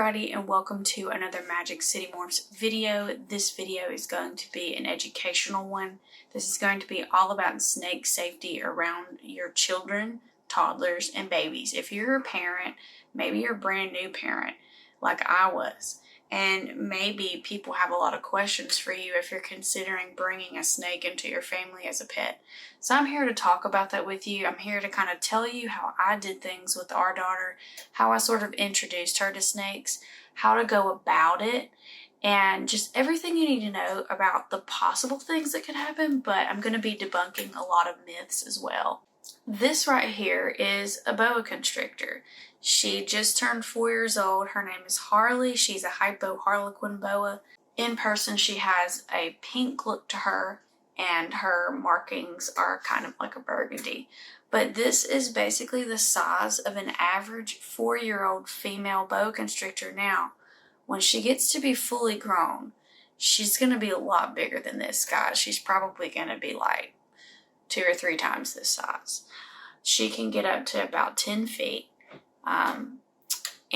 everybody, and welcome to another Magic City Morphs video. This video is going to be an educational one. This is going to be all about snake safety around your children, toddlers, and babies. If you're a parent, maybe you're a brand new parent like I was, and maybe people have a lot of questions for you if you're considering bringing a snake into your family as a pet. So I'm here to talk about that with you. I'm here to kind of tell you how I did things with our daughter, how I sort of introduced her to snakes, how to go about it, and just everything you need to know about the possible things that could happen, but I'm going to be debunking a lot of myths as well. This right here is a boa constrictor. She just turned 4 years old. Her name is Harley. She's a hypo-harlequin boa. In person, she has a pink look to her, and her markings are kind of like a burgundy. But this is basically the size of an average 4-year-old female boa constrictor. Now, when she gets to be fully grown, she's going to be a lot bigger than this, guys. She's probably going to be like 2 or 3 times this size. She can get up to about 10 feet.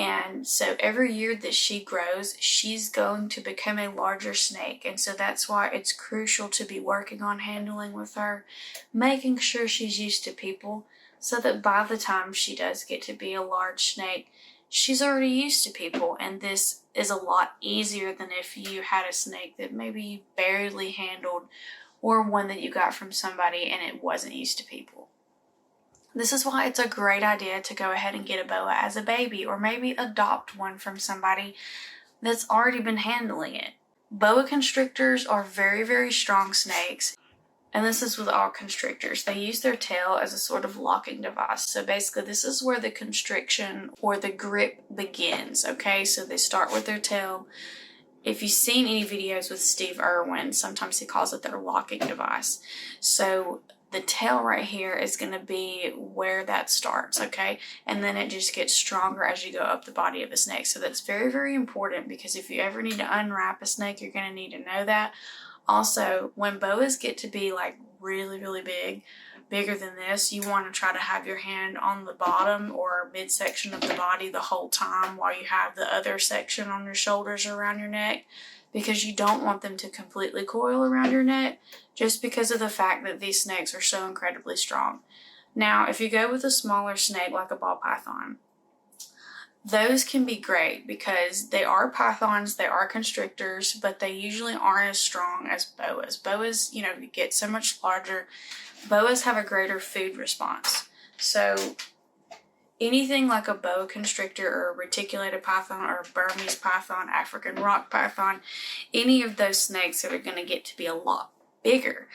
And so every year that she grows, she's going to become a larger snake. And so that's why it's crucial to be working on handling with her, making sure she's used to people, so that by the time she does get to be a large snake, she's already used to people. And this is a lot easier than if you had a snake that maybe you barely handled, or one that you got from somebody and it wasn't used to people. This is why it's a great idea to go ahead and get a boa as a baby, or maybe adopt one from somebody that's already been handling it. Boa constrictors are very, very strong snakes, and this is with all constrictors. They use their tail as a sort of locking device. So basically, this is where the constriction or the grip begins, okay? So they start with their tail. If you've seen any videos with Steve Irwin, sometimes he calls it their locking device. So the tail right here is going to be where that starts, okay? And then it just gets stronger as you go up the body of the snake. So that's very, very important, because if you ever need to unwrap a snake, you're going to need to know that. Also, when boas get to be like really, really big, bigger than this, you want to try to have your hand on the bottom or midsection of the body the whole time while you have the other section on your shoulders or around your neck, because you don't want them to completely coil around your neck, just because of the fact that these snakes are so incredibly strong. Now, if you go with a smaller snake like a ball python, those can be great because they are pythons, they are constrictors, but they usually aren't as strong as boas. Boas, get so much larger. Boas have a greater food response. So anything like a boa constrictor or a reticulated python or a Burmese python, African rock python, any of those snakes that are going to get to be a lot bigger,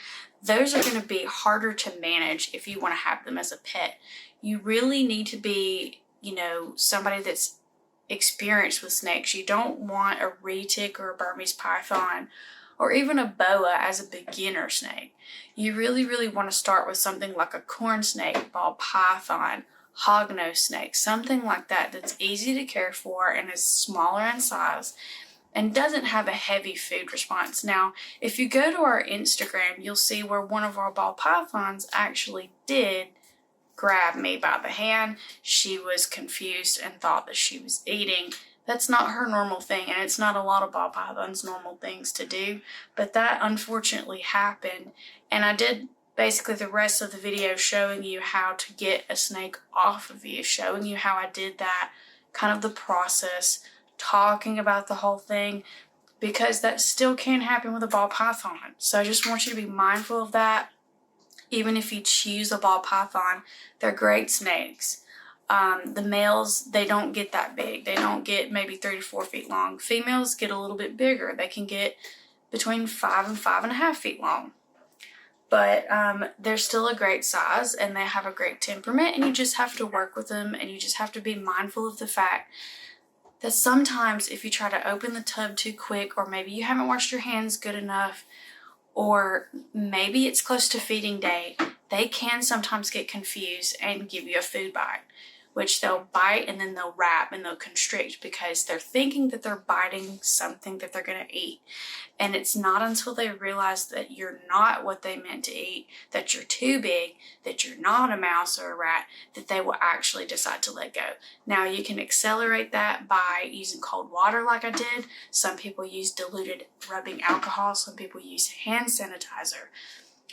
those are going to be harder to manage if you want to have them as a pet. You really need to be, somebody that's experienced with snakes. You don't want a retic or a Burmese python or even a boa as a beginner snake. You really, really want to start with something like a corn snake, ball python, hognose snake, something like that that's easy to care for and is smaller in size and doesn't have a heavy food response. Now, if you go to our Instagram, you'll see where one of our ball pythons actually did grab me by the hand. She was confused and thought that she was eating. That's not her normal thing, and it's not a lot of ball pythons' normal things to do, but that unfortunately happened. And I did basically the rest of the video showing you how to get a snake off of you, showing you how I did that, kind of the process, talking about the whole thing, because that still can happen with a ball python. So I just want you to be mindful of that. Even if you choose a ball python, they're great snakes. The males, they don't get that big. They don't get maybe 3 to 4 feet long. Females get a little bit bigger. They can get between 5 and 5.5 feet long. But they're still a great size, and they have a great temperament, and you just have to work with them, and you just have to be mindful of the fact that sometimes if you try to open the tub too quick, or maybe you haven't washed your hands good enough, or maybe it's close to feeding day, they can sometimes get confused and give you a food bite. which they'll bite and then they'll wrap and they'll constrict because they're thinking that they're biting something that they're going to eat. And it's not until they realize that you're not what they meant to eat, that you're too big, that you're not a mouse or a rat, that they will actually decide to let go. Now, you can accelerate that by using cold water like I did. Some people use diluted rubbing alcohol. Some people use hand sanitizer.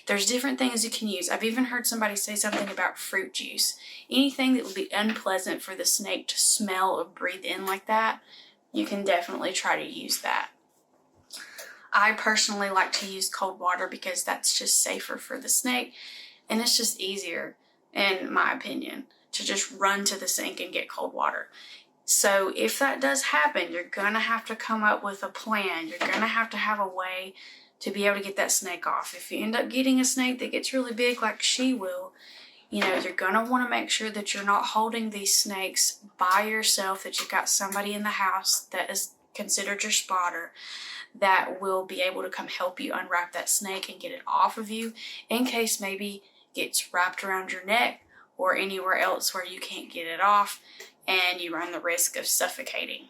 There's different things you can use. I've even heard somebody say something about fruit juice. Anything that would be unpleasant for the snake to smell or breathe in like that, you can definitely try to use that. I personally like to use cold water because that's just safer for the snake, and it's just easier, in my opinion, to just run to the sink and get cold water. So if that does happen, you're going to have to come up with a plan. You're going to have a way to be able to get that snake off. If you end up getting a snake that gets really big like she will, you're going to want to make sure that you're not holding these snakes by yourself, that you've got somebody in the house that is considered your spotter that will be able to come help you unwrap that snake and get it off of you in case maybe it gets wrapped around your neck or anywhere else where you can't get it off and you run the risk of suffocating.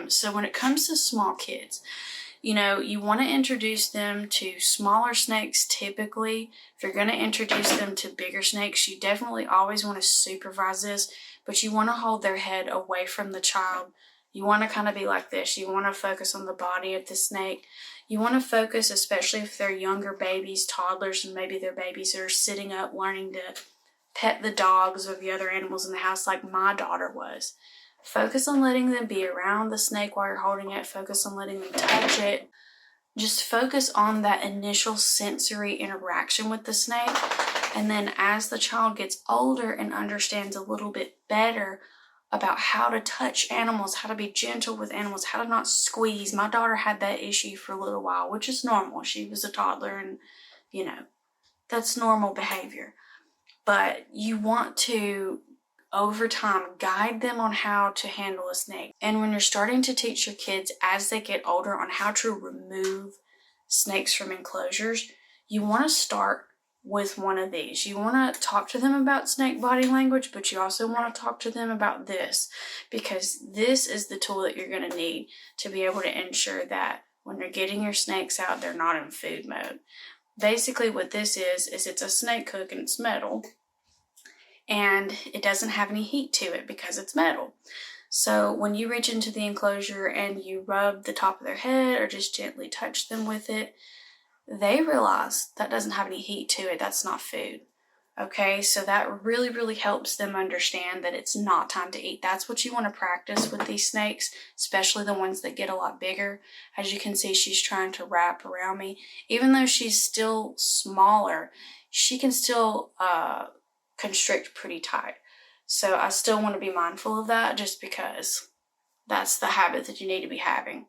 So when it comes to small kids, you want to introduce them to smaller snakes typically. If you're going to introduce them to bigger snakes, you definitely always want to supervise this, but you want to hold their head away from the child. You want to kind of be like this. You want to focus on the body of the snake. You want to focus, especially if they're younger babies, toddlers, and maybe their babies are sitting up learning to pet the dogs or the other animals in the house like my daughter was. Focus on letting them be around the snake while you're holding it. Focus on letting them touch it. Just focus on that initial sensory interaction with the snake. And then as the child gets older and understands a little bit better about how to touch animals, how to be gentle with animals, how to not squeeze. My daughter had that issue for a little while, which is normal. She was a toddler and, that's normal behavior. But you want to, over time, guide them on how to handle a snake. And when you're starting to teach your kids as they get older on how to remove snakes from enclosures, you want to start with one of these. You want to talk to them about snake body language, but you also want to talk to them about this, because this is the tool that you're going to need to be able to ensure that when you're getting your snakes out, they're not in food mode. Basically what this is it's a snake hook and it's metal, and it doesn't have any heat to it because it's metal. So when you reach into the enclosure and you rub the top of their head or just gently touch them with it, they realize that doesn't have any heat to it. That's not food. Okay, so that really, really helps them understand that it's not time to eat. That's what you want to practice with these snakes, especially the ones that get a lot bigger. As you can see, she's trying to wrap around me. Even though she's still smaller, she can still constrict pretty tight. So I still want to be mindful of that just because that's the habit that you need to be having.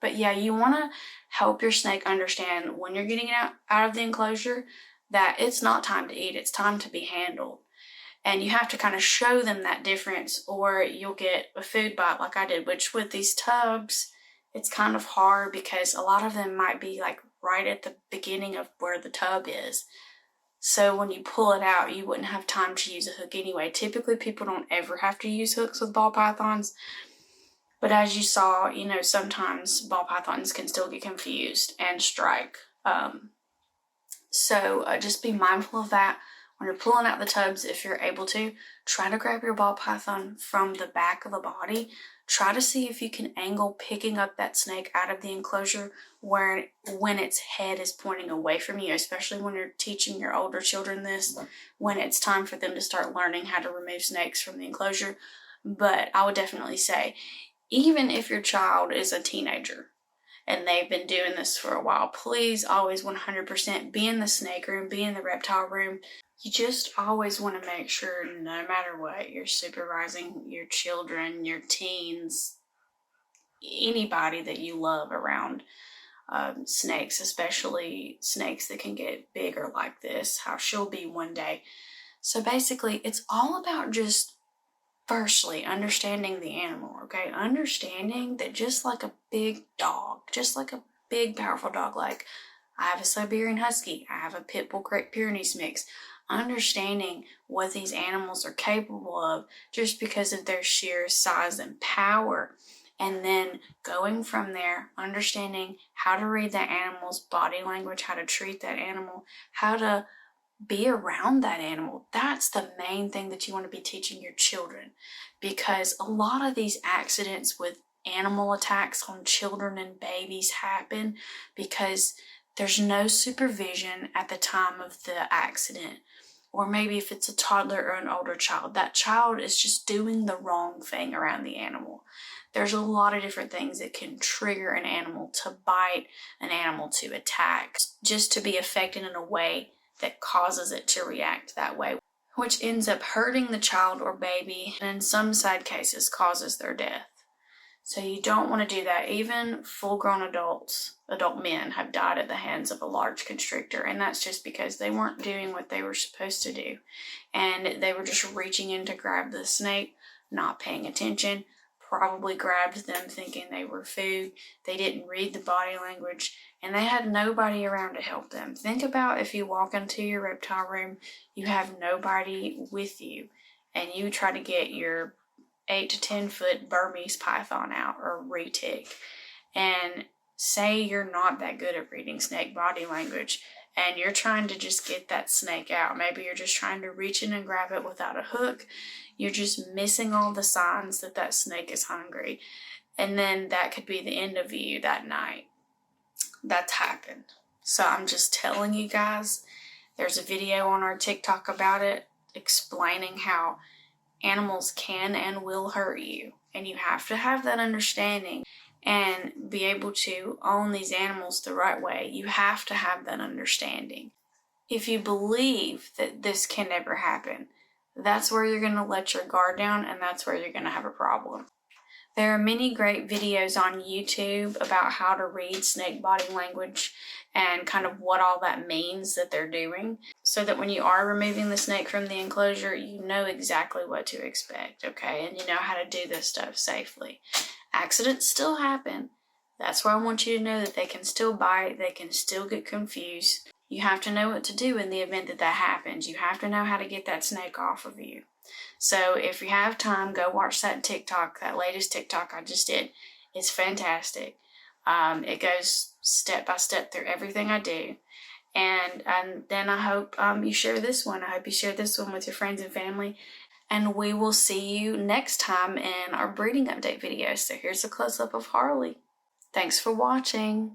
But yeah, you want to help your snake understand when you're getting it out of the enclosure that it's not time to eat, it's time to be handled. And you have to kind of show them that difference or you'll get a food bite like I did, which with these tubs, it's kind of hard because a lot of them might be like right at the beginning of where the tub is. So when you pull it out, you wouldn't have time to use a hook anyway. Typically, people don't ever have to use hooks with ball pythons. But as you saw, sometimes ball pythons can still get confused and strike. So just be mindful of that. When you're pulling out the tubs, if you're able to, try to grab your ball python from the back of the body. Try to see if you can angle picking up that snake out of the enclosure when its head is pointing away from you, especially when you're teaching your older children this, when it's time for them to start learning how to remove snakes from the enclosure. But I would definitely say, even if your child is a teenager and they've been doing this for a while, please always 100% be in the snake room, be in the reptile room. You just always want to make sure, no matter what, you're supervising your children, your teens, anybody that you love around snakes, especially snakes that can get bigger like this, how she'll be one day. So basically, it's all about just firstly understanding the animal, okay? Understanding that just like a big dog, just like a big powerful dog, like I have a Siberian Husky, I have a Pit Bull Great Pyrenees mix, understanding what these animals are capable of just because of their sheer size and power. And then going from there, understanding how to read that animal's body language, how to treat that animal, how to be around that animal. That's the main thing that you want to be teaching your children, because a lot of these accidents with animal attacks on children and babies happen because there's no supervision at the time of the accident. Or maybe if it's a toddler or an older child, that child is just doing the wrong thing around the animal. There's a lot of different things that can trigger an animal to bite, an animal to attack, just to be affected in a way that causes it to react that way, which ends up hurting the child or baby, and in some sad cases causes their death. So you don't want to do that. Even full-grown adult men have died at the hands of a large constrictor, and that's just because they weren't doing what they were supposed to do. And they were just reaching in to grab the snake, not paying attention, probably grabbed them thinking they were food. They didn't read the body language, and they had nobody around to help them. Think about if you walk into your reptile room, you have nobody with you, and you try to get your 8 to 10 foot Burmese python out, or retic, and say you're not that good at reading snake body language and you're trying to just get that snake out. Maybe you're just trying to reach in and grab it without a hook. You're just missing all the signs that that snake is hungry, and then that could be the end of you that night. That's happened. So I'm just telling you guys, there's a video on our TikTok about it, explaining how animals can and will hurt you, and you have to have that understanding and be able to own these animals the right way. You have to have that understanding. If you believe that this can never happen, that's where you're going to let your guard down, and that's where you're going to have a problem. There are many great videos on YouTube about how to read snake body language and kind of what all that means that they're doing, so that when you are removing the snake from the enclosure, you know exactly what to expect, okay? And you know how to do this stuff safely. Accidents still happen. That's why I want you to know that they can still bite, they can still get confused. You have to know what to do in the event that that happens. You have to know how to get that snake off of you. So if you have time, go watch that TikTok, that latest TikTok I just did. It's fantastic. It goes step by step through everything I do. And then I hope you share this one. I hope you share this one with your friends and family. And we will see you next time in our breeding update video. So here's a close-up of Harley. Thanks for watching.